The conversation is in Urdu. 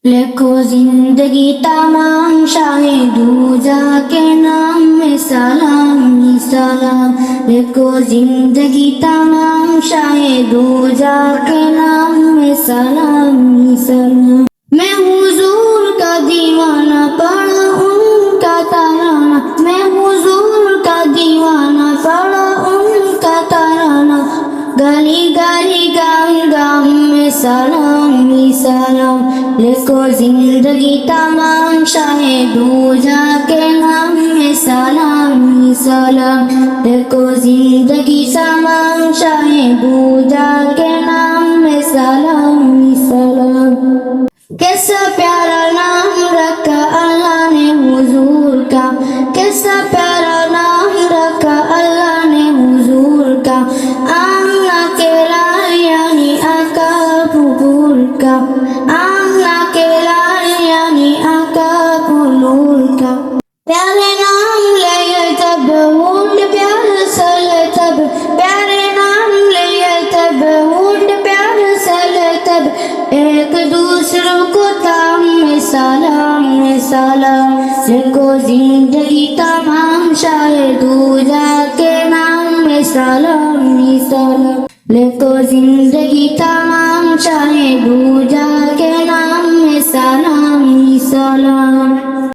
لکھو زندگی تمام شاہ دوجا کے نام میں سلام ہی سلام. لکھو زندگی تمام شاہ دوجا کے نام میں سلام ہی سلام. میں حضور کا دیوانہ پڑھا ان کا ترانہ. میں حضور کا دیوانہ پڑھا ان کا ترانہ. گلی گلی گام گام میں سلام ہی سلام. لکھو زندگی تمام شاہ دوجا کے نام میں سلام ہی سلام. لکھو زندگی تمام شاہ دوجا کے نام میں سلام ہی سلام. کیسا پیارا نام رکھا اللہ نے حضور کا. کیسا پیارا نام رکھا اللہ نے حضور کا. آمنہ کے لال یعنی آقا پھپھور کا. آمنہ کے لال یعنی آقا پھپھور کا. پیارے نام لیے تب اونٹ پیارا سلے تب. پیارے نام لیے تب اونٹ پیارا سلے تب. ایک دوسروں کو تام میں سلام میں سلام. لکھو زندگی تمام شاہ دوجا کے نام میں سلام ہی سلام. لکھو زندگی تمام شاہ دوجا کے نام میں سلام ہی سلام.